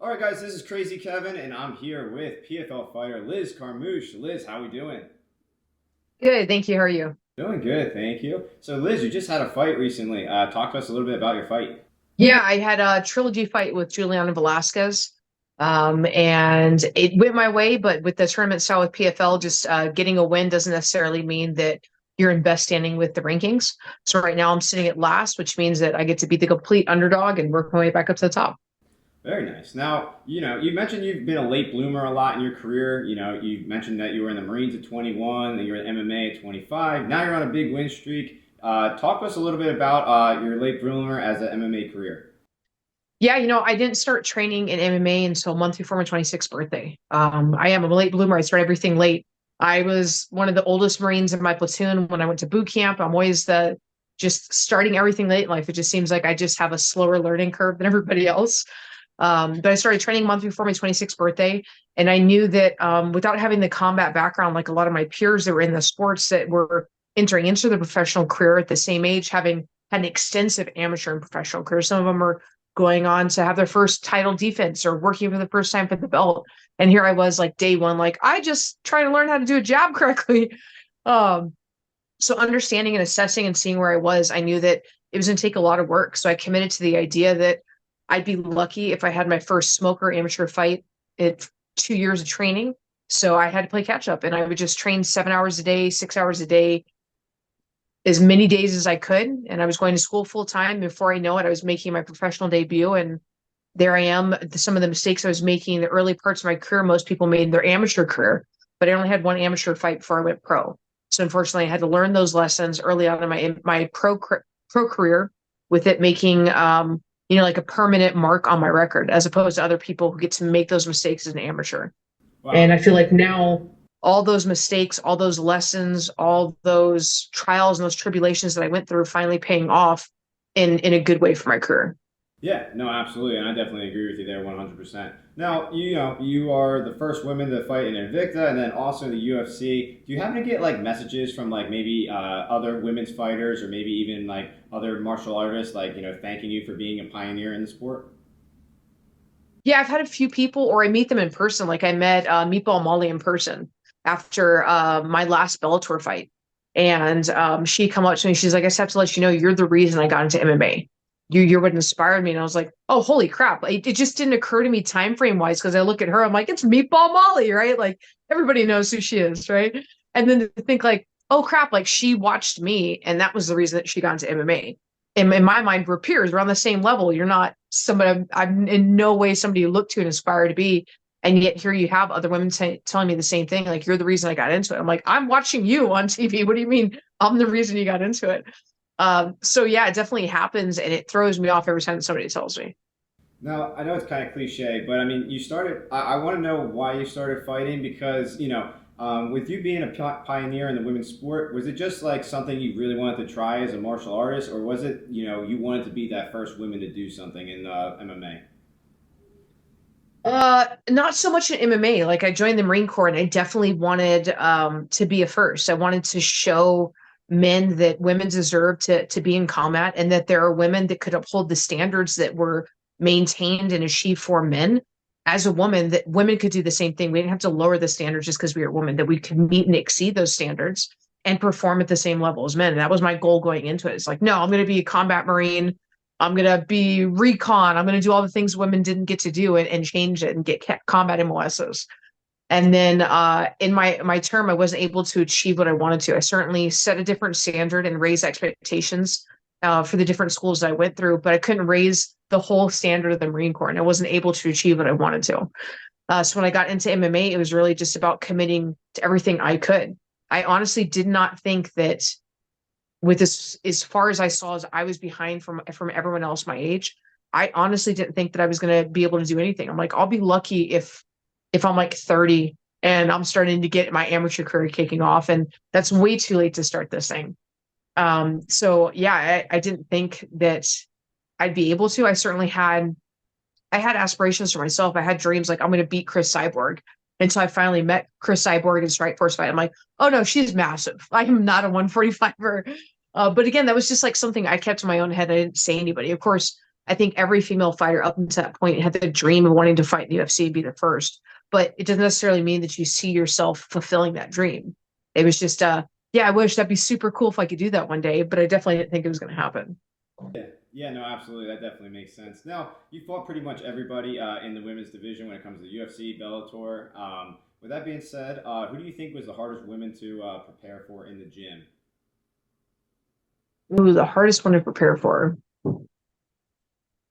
All right, guys, this is Crazy Kevin, and I'm here with PFL fighter Liz Carmouche. Liz, how we doing? Good, thank you. How are you? Doing good, thank you. So, Liz, you just had a fight recently. Talk to us a little bit about your fight. Yeah, I had a trilogy fight with Juliana Velasquez. And it went my way, but with the tournament style with PFL, just getting a win doesn't necessarily mean that you're in best standing with the rankings. So right now I'm sitting at last, which means that I get to be the complete underdog and work my way back up to the top. Very nice. Now, you mentioned you've been a late bloomer a lot in your career. You mentioned that you were in the Marines at 21, then you were in MMA at 25. Now you're on a big win streak. Talk to us a little bit about your late bloomer as an MMA career. Yeah, I didn't start training in MMA until a month before my 26th birthday. I am a late bloomer. I start everything late. I was one of the oldest Marines in my platoon when I went to boot camp. I'm always the just starting everything late in life. It just seems like I just have a slower learning curve than everybody else. But I started training a month before my 26th birthday. And I knew that without having the combat background, like a lot of my peers that were in the sports that were entering into the professional career at the same age, having had an extensive amateur and professional career, some of them are going on to have their first title defense or working for the first time for the belt. And here I was like day one, like I just trying to learn how to do a jab correctly. Um, so understanding and assessing and seeing where I was, I knew that it was going to take a lot of work. So I committed to the idea that I'd be lucky if I had my first smoker amateur fight at 2 years of training. So I had to play catch up and I would just train 7 hours a day, 6 hours a day, as many days as I could. And I was going to school full time. Before I know it, I was making my professional debut. And there I am. Some of the mistakes I was making in the early parts of my career, most people made in their amateur career, but I only had one amateur fight before I went pro. So unfortunately, I had to learn those lessons early on in my pro career, with it making like a permanent mark on my record, as opposed to other people who get to make those mistakes as an amateur. And I Wow. feel like now all those mistakes, all those lessons, all those trials and those tribulations that I went through finally paying off in a good way for my career. Yeah, no, absolutely, and I definitely agree with you there 100%. Now, you are the first woman to fight in Invicta and then also in the UFC. Do you happen to get like messages from like maybe other women's fighters or maybe even like other martial artists like, thanking you for being a pioneer in the sport? Yeah, I've had a few people, or I meet them in person. Like I met Meatball Molly in person after my last Bellator fight. And she come up to me. She's like, I just have to let you know, you're the reason I got into MMA. You're what inspired me. And I was like, oh, holy crap. It just didn't occur to me time frame wise, because I look at her, I'm like, it's Meatball Molly, right? Like everybody knows who she is, right? And then to think like, oh crap, like she watched me and that was the reason that she got into MMA. In my mind, we're peers. We're on the same level. You're not somebody, I'm in no way somebody you look to and aspire to be. And yet here you have other women telling me the same thing. Like, you're the reason I got into it. I'm like, I'm watching you on TV. What do you mean I'm the reason you got into it? So yeah, it definitely happens. And it throws me off every time somebody tells me. Now, I know it's kind of cliche, but I mean, you started. I want to know why you started fighting because, with you being a pioneer in the women's sport, was it just like something you really wanted to try as a martial artist, or was it, you wanted to be that first woman to do something in MMA? Not so much in MMA. Like I joined the Marine Corps and I definitely wanted to be a first. I wanted to show men that women deserve to be in combat, and that there are women that could uphold the standards that were maintained and achieved for men. As a woman, that women could do the same thing. We didn't have to lower the standards just because we were women, that we could meet and exceed those standards and perform at the same level as men. And that was my goal going into it. It's like, no, I'm going to be a combat Marine. I'm gonna be recon. I'm gonna do all the things women didn't get to do, and change it and get combat MOSs. And then in my term, I wasn't able to achieve what I wanted to. I certainly set a different standard and raised expectations for the different schools that I went through, but I couldn't raise the whole standard of the Marine Corps, and I wasn't able to achieve what I wanted to. So when I got into MMA, it was really just about committing to everything I could. I honestly did not think that, with this, as far as I saw, as I was behind from everyone else my age, I honestly didn't think that I was going to be able to do anything. I'm like, I'll be lucky if I'm like 30 and I'm starting to get my amateur career kicking off, and that's way too late to start this thing. So yeah, I didn't think that I'd be able to. I had aspirations for myself. I had dreams like I'm going to beat Chris Cyborg. Until I finally met Chris Cyborg in Strike Force fight. I'm like, oh no, she's massive. I am not a 145er. But again, that was just like something I kept in my own head. I didn't say anybody. Of course, I think every female fighter up until that point had the dream of wanting to fight in the UFC and be the first. But it doesn't necessarily mean that you see yourself fulfilling that dream. It was just, yeah, I wish that'd be super cool if I could do that one day, but I definitely didn't think it was going to happen. Yeah, yeah, no, absolutely. That definitely makes sense. Now, you fought pretty much everybody in the women's division when it comes to UFC, Bellator. With that being said, who do you think was the hardest women to prepare for in the gym? Ooh, the hardest one to prepare for.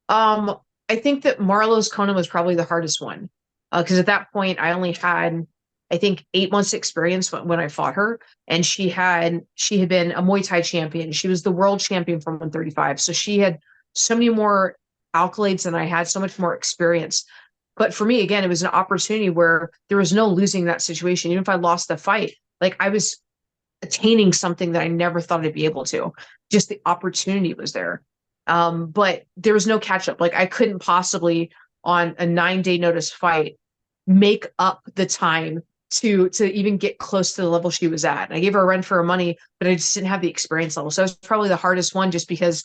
Um, I think that Marlowe's Conan was probably the hardest one. Because at that point I only had, I think, 8 months experience when I fought her. And she had been a Muay Thai champion. She was the world champion from 135. So she had so many more accolades than I had, so much more experience. But for me, again, it was an opportunity where there was no losing that situation. Even if I lost the fight, like I was attaining something that I never thought I'd be able to. Just the opportunity was there. But there was no catch up. Like I couldn't possibly on a 9-day notice fight make up the time to even get close to the level she was at. And I gave her a run for her money, but I just didn't have the experience level. So it was probably the hardest one just because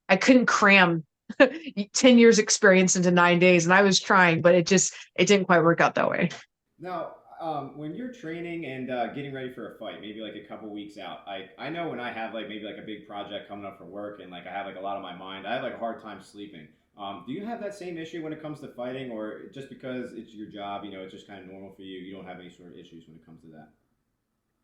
I couldn't cram 10 years experience into 9 days. And I was trying, but it didn't quite work out that way. Now, when you're training and getting ready for a fight, maybe like a couple weeks out, I know when I have like maybe like a big project coming up for work and like I have like a lot on my mind, I have like a hard time sleeping. Do you have that same issue when it comes to fighting, or just because it's your job, it's just kind of normal for you? You don't have any sort of issues when it comes to that?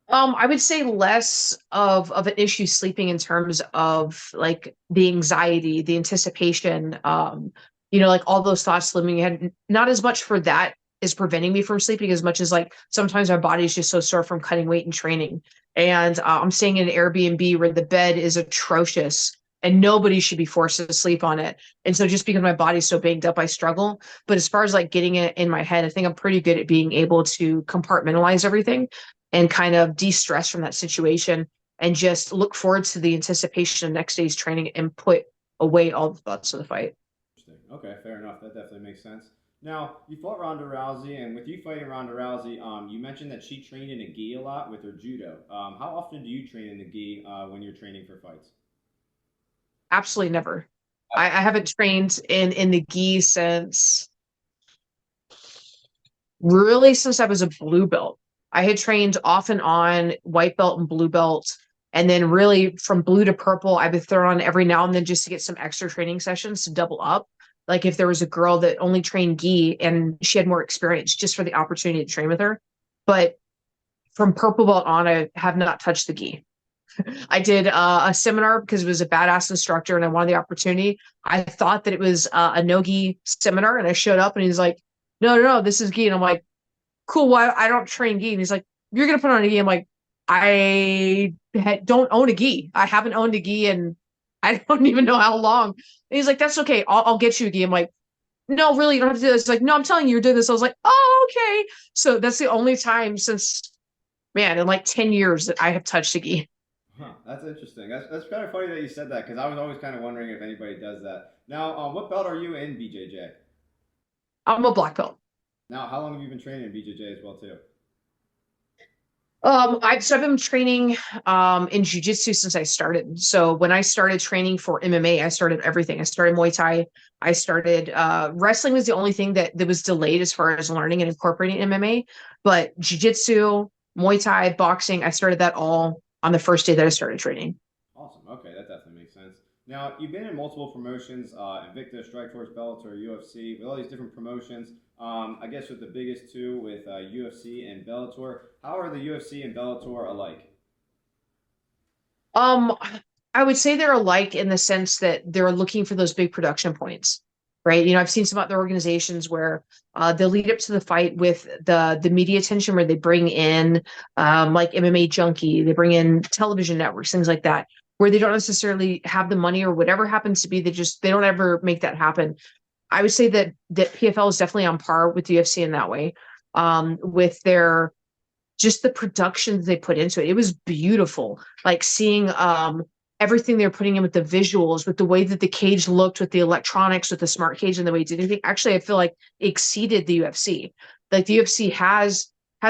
I would say less of an issue sleeping in terms of like the anxiety, the anticipation, like all those thoughts slimming ahead. Not as much for that is preventing me from sleeping as much as like sometimes my body is just so sore from cutting weight and training. And I'm staying in an Airbnb where the bed is atrocious and nobody should be forced to sleep on it. And so just because my body's so banged up, I struggle. But as far as like getting it in my head, I think I'm pretty good at being able to compartmentalize everything and kind of de-stress from that situation and just look forward to the anticipation of next day's training and put away all the thoughts of the fight. Interesting. Okay, fair enough. That definitely makes sense. Now, you fought Ronda Rousey, and with you fighting Ronda Rousey, you mentioned that she trained in a gi a lot with her judo. How often do you train in the gi when you're training for fights? Absolutely never. I haven't trained in the gi since I was a blue belt. I had trained off and on white belt and blue belt. And then really from blue to purple, I would throw on every now and then just to get some extra training sessions to double up. Like if there was a girl that only trained gi and she had more experience just for the opportunity to train with her. But from purple belt on, I have not touched the gi. I did a seminar because it was a badass instructor and I wanted the opportunity. I thought that it was a no gi seminar and I showed up and he's like, no, this is gi. And I'm like, cool. Well, I don't train gi. And he's like, you're going to put on a gi. I'm like, don't own a gi. I haven't owned a gi and I don't even know how long. And he's like, that's okay. I'll get you a gi. I'm like, no, really, you don't have to do this. He's like, no, I'm telling you, you're doing this. I was like, oh, okay. So that's the only time since, man, in like 10 years that I have touched a gi. Huh, that's interesting. That's kind of funny that you said that because I was always kind of wondering if anybody does that. Now, what belt are you in BJJ? I'm a black belt. Now, how long have you been training in BJJ as well too? I've been training in jujitsu since I started. So when I started training for MMA, I started everything. I started Muay Thai. I started wrestling was the only thing that was delayed as far as learning and incorporating MMA. But jujitsu, Muay Thai, boxing, I started that all on the first day that I started training. Awesome. Okay, that definitely makes sense. Now, you've been in multiple promotions, Invicta, Strikeforce, Bellator, UFC, with all these different promotions. I guess with the biggest two, with UFC and Bellator. How are the UFC and Bellator alike? Um, I would say they're alike in the sense that they're looking for those big production points, right? I've seen some other organizations where they'll lead up to the fight with the media attention, where they bring in like MMA Junkie, they bring in television networks, things like that, where they don't necessarily have the money or whatever happens to be. They don't ever make that happen. I would say that PFL is definitely on par with the UFC in that way, with their just the productions they put into it. It was beautiful. Like seeing everything they're putting in with the visuals, with the way that the cage looked, with the electronics, with the smart cage and the way it did anything. Actually, I feel like it exceeded the UFC. Like the UFC has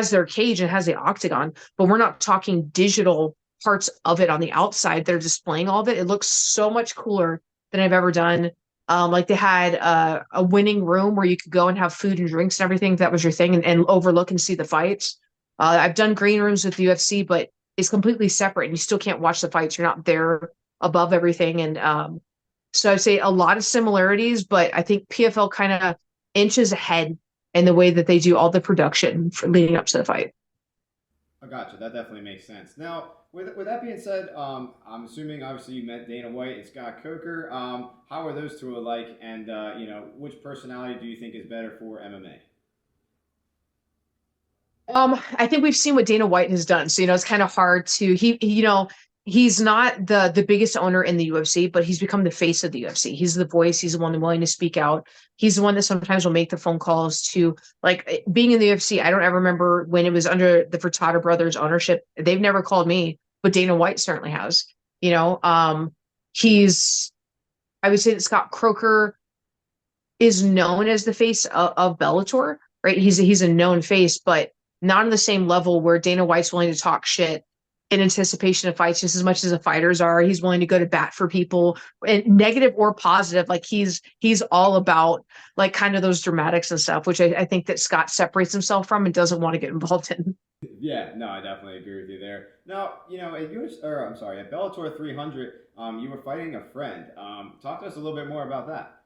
their cage and has the octagon, but we're not talking digital parts of it on the outside. They're displaying all of it. It looks so much cooler than I've ever done Like they had a winning room where you could go and have food and drinks and everything if that was your thing, and overlook and see the fights. I've done green rooms with the UFC, but it's completely separate and you still can't watch the fights. You're not there above everything. And so I'd say a lot of similarities, but I think PFL kind of inches ahead in the way that they do all the production for leading up to the fight. I gotcha. That definitely makes sense. Now, with that being said, I'm assuming obviously you met Dana White and Scott Coker. How are those two alike? And which personality do you think is better for MMA? I think we've seen what Dana White has done. So, it's kind of hard to he's not the biggest owner in the UFC, but he's become the face of the UFC. He's the voice, he's the one willing to speak out. He's the one that sometimes will make the phone calls to like being in the UFC. I don't ever remember when it was under the Furtado brothers ownership. They've never called me, but Dana White certainly has. He's I would say that Scott Croker is known as the face of Bellator, right? He's a known face, but not on the same level where Dana White's willing to talk shit in anticipation of fights just as much as the fighters are. He's willing to go to bat for people, and negative or positive. Like he's all about like kind of those dramatics and stuff, which I think that Scott separates himself from and doesn't want to get involved in. Yeah, no, I definitely agree with you there. Now, at I'm sorry, at Bellator 300, you were fighting a friend. Talk to us a little bit more about that.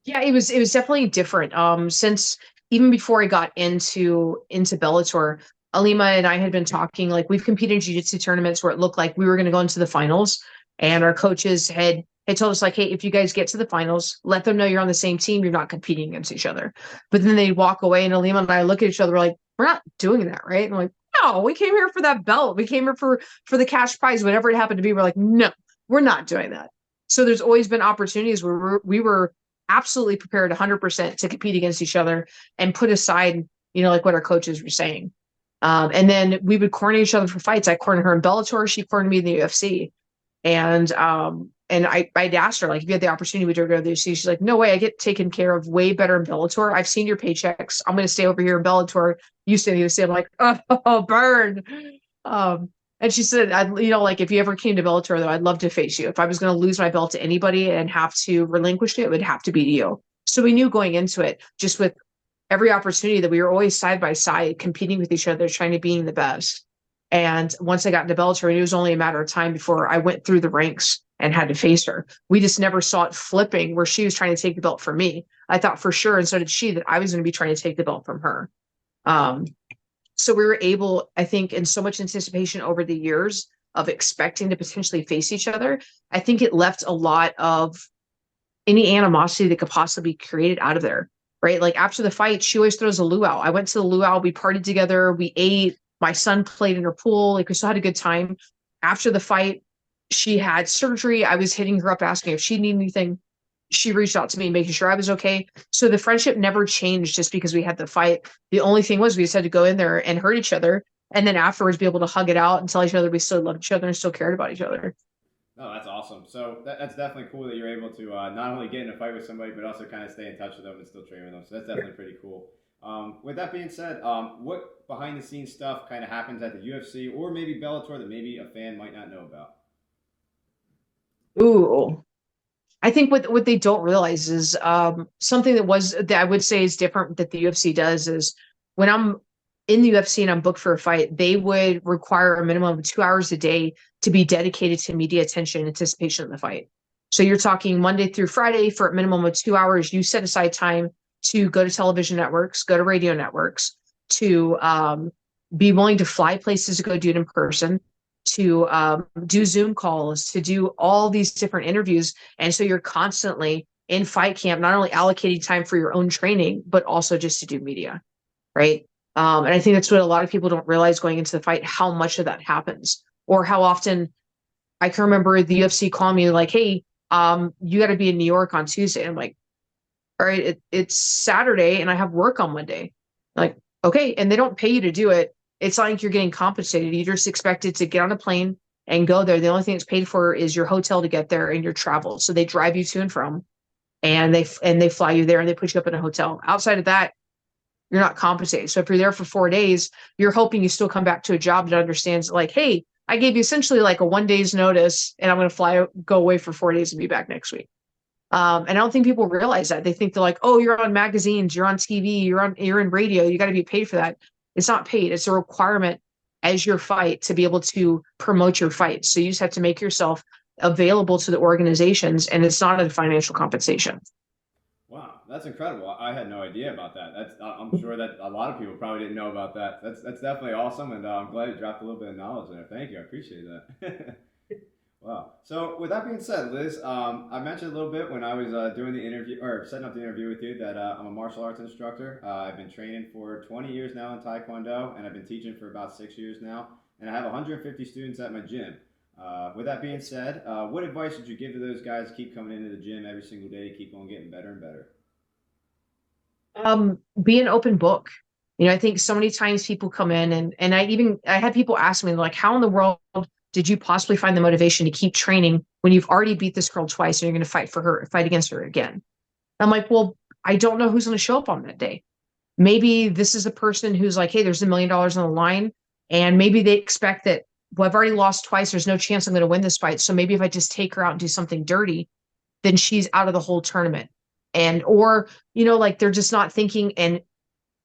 Yeah, it was definitely different. Since even before I got into Bellator, Alima and I had been talking, like we've competed in jiu-jitsu tournaments where it looked like we were going to go into the finals, and our coaches had told us like, hey, if you guys get to the finals, let them know you're on the same team, you're not competing against each other. But then they'd walk away, and Alima and I look at each other, we're like, we're not doing that, right? And I'm like, no, we came here for that belt. We came here for the cash prize, whatever it happened to be. We're like, no, we're not doing that. So there's always been opportunities where we were absolutely prepared 100% to compete against each other and put aside, like what our coaches were saying. And then we would corner each other for fights. I cornered her in Bellator. She cornered me in the UFC. And I'd asked her, like, if you had the opportunity, would you go to the UFC? She's like, no way. I get taken care of way better in Bellator. I've seen your paychecks. I'm going to stay over here in Bellator. You stay in the UFC. I'm like, oh, burn. And she said, like if you ever came to Bellator, though, I'd love to face you. If I was going to lose my belt to anybody and have to relinquish it, it would have to be you. So we knew going into it, just with every opportunity, that we were always side by side, competing with each other, trying to be the best. And once I got into Bellator, it was only a matter of time before I went through the ranks and had to face her. We just never saw it flipping where she was trying to take the belt from me. I thought for sure, and so did she, that I was going to be trying to take the belt from her. So we were able, I think, in so much anticipation over the years of expecting to potentially face each other, I think it left a lot of any animosity that could possibly be created out of there, right? Like after the fight, she always throws a luau. I went to the luau, we partied together, we ate, my son played in her pool, like we still had a good time. After the fight, she had surgery. I was hitting her up, asking if she needed anything. She reached out to me, making sure I was okay. So the friendship never changed just because we had the fight. The only thing was we just had to go in there and hurt each other, and then afterwards be able to hug it out and tell each other we still loved each other and still cared about each other. Oh, that's awesome. So that's definitely cool that you're able to not only get in a fight with somebody, but also kind of stay in touch with them and still train with them. So that's definitely pretty cool. With that being said, what behind the scenes stuff kind of happens at the UFC or maybe Bellator that maybe a fan might not know about? Ooh, I think what they don't realize is something that I would say is different that the UFC does is when I'm in the UFC and I'm booked for a fight, they would require a minimum of 2 hours a day to be dedicated to media attention and anticipation of the fight. So you're talking Monday through Friday for a minimum of 2 hours. You set aside time to go to television networks, go to radio networks, to be willing to fly places to go do it in person, to do Zoom calls, to do all these different interviews. And so you're constantly in fight camp, not only allocating time for your own training, but also just to do media, right? And I think that's what a lot of people don't realize going into the fight, how much of that happens, or how often I can remember the UFC calling me like, hey, you got to be in New York on Tuesday. I'm like, all right, it's Saturday and I have work on Monday. Like, okay. And they don't pay you to do it. It's not like you're getting compensated. You're just expected to get on a plane and go there. The only thing that's paid for is your hotel to get there and your travel. So they drive you to and from, and they fly you there and they put you up in a hotel. Outside of that, you're not compensated. So if you're there for 4 days, you're hoping you still come back to a job that understands like, hey, I gave you essentially like a 1 day's notice and I'm going to go away for 4 days and be back next week. And I don't think people realize that. They think they're like, oh, you're on magazines, you're on TV, you're in radio, you got to be paid for that. It's not paid. It's a requirement as your fight to be able to promote your fight. So you just have to make yourself available to the organizations, and it's not a financial compensation. Wow, that's incredible. I had no idea about that. I'm sure that a lot of people probably didn't know about that. That's definitely awesome, and I'm glad you dropped a little bit of knowledge there. Thank you. I appreciate that. Wow. So with that being said, Liz, I mentioned a little bit when I was doing the interview or setting up the interview with you that I'm a martial arts instructor. I've been training for 20 years now in Taekwondo, and I've been teaching for about 6 years now. And I have 150 students at my gym. With that being said, what advice would you give to those guys to keep coming into the gym every single day to keep on getting better and better? Be an open book. I think so many times people come in and I had people ask me like, how in the world did you possibly find the motivation to keep training when you've already beat this girl twice and you're going to fight against her again? I'm like, well, I don't know who's going to show up on that day. Maybe this is a person who's like, hey, there's $1 million on the line. And maybe they expect that, well, I've already lost twice. There's no chance I'm going to win this fight. So maybe if I just take her out and do something dirty, then she's out of the whole tournament. Or like they're just not thinking. And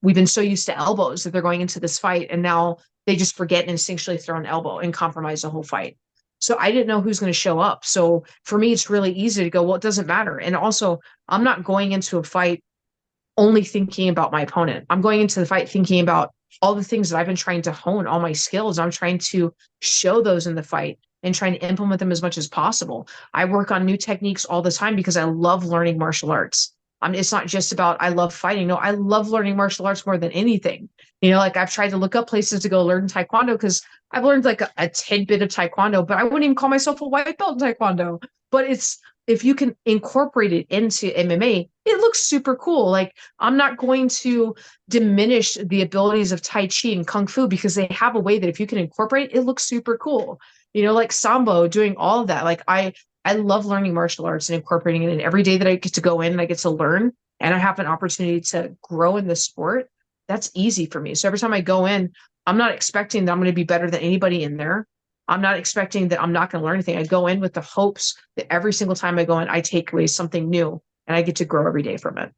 we've been so used to elbows that they're going into this fight. And now they just forget and instinctually throw an elbow and compromise the whole fight. So I didn't know who's going to show up. So for me, it's really easy to go, well, it doesn't matter. And also, I'm not going into a fight only thinking about my opponent. I'm going into the fight thinking about all the things that I've been trying to hone, all my skills. I'm trying to show those in the fight and trying to implement them as much as possible. I work on new techniques all the time because I love learning martial arts. It's not just about I love fighting. No, I love learning martial arts more than anything. Like I've tried to look up places to go learn Taekwondo because I've learned like a tidbit of Taekwondo, but I wouldn't even call myself a white belt in Taekwondo. But if you can incorporate it into MMA, it looks super cool. Like I'm not going to diminish the abilities of Tai Chi and Kung Fu because they have a way that if you can incorporate it, it looks super cool. Like Sambo, doing all of that. Like I love learning martial arts and incorporating it in every day that I get to go in and I get to learn and I have an opportunity to grow in the sport. That's easy for me. So every time I go in, I'm not expecting that I'm going to be better than anybody in there. I'm not expecting that I'm not going to learn anything. I go in with the hopes that every single time I go in, I take away something new and I get to grow every day from it.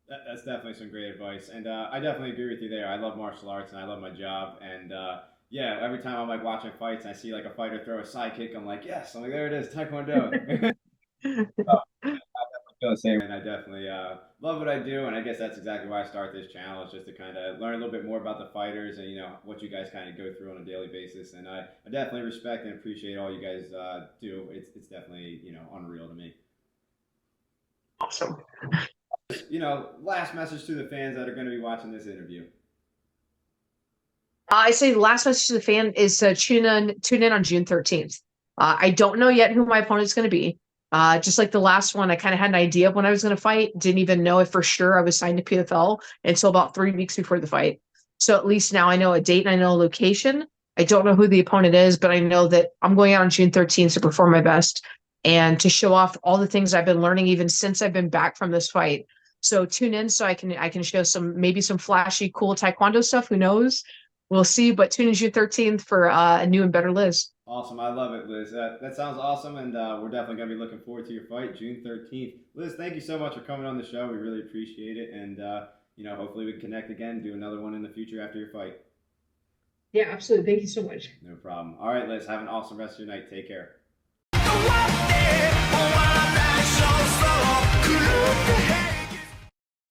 That's definitely some great advice. And I definitely agree with you there. I love martial arts and I love my job. And yeah, every time I'm like watching fights and I see like a fighter throw a side kick, I'm like, yes, I'm like, there it is, Taekwondo. Feel the same, and I definitely love what I do, and I guess that's exactly why I start this channel, is just to kind of learn a little bit more about the fighters and what you guys kind of go through on a daily basis. And I definitely respect and appreciate all you guys do. It's definitely unreal to me. Awesome. Last message to the fans that are going to be watching this interview. I say the last message to the fan is to tune in on June 13th. I don't know yet who my opponent's going to be. Just like the last one, I kind of had an idea of when I was going to fight. Didn't even know if for sure I was signed to PFL until about 3 weeks before the fight. So at least now I know a date and I know a location. I don't know who the opponent is, but I know that I'm going out on June 13th to perform my best and to show off all the things I've been learning even since I've been back from this fight. So tune in so I can show maybe some flashy, cool Taekwondo stuff. Who knows? We'll see. But tune in June 13th for a new and better Liz. Awesome. I love it, Liz. That sounds awesome, and we're definitely going to be looking forward to your fight, June 13th. Liz, thank you so much for coming on the show. We really appreciate it, and hopefully we can connect again and do another one in the future after your fight. Yeah, absolutely. Thank you so much. No problem. All right, Liz, have an awesome rest of your night. Take care.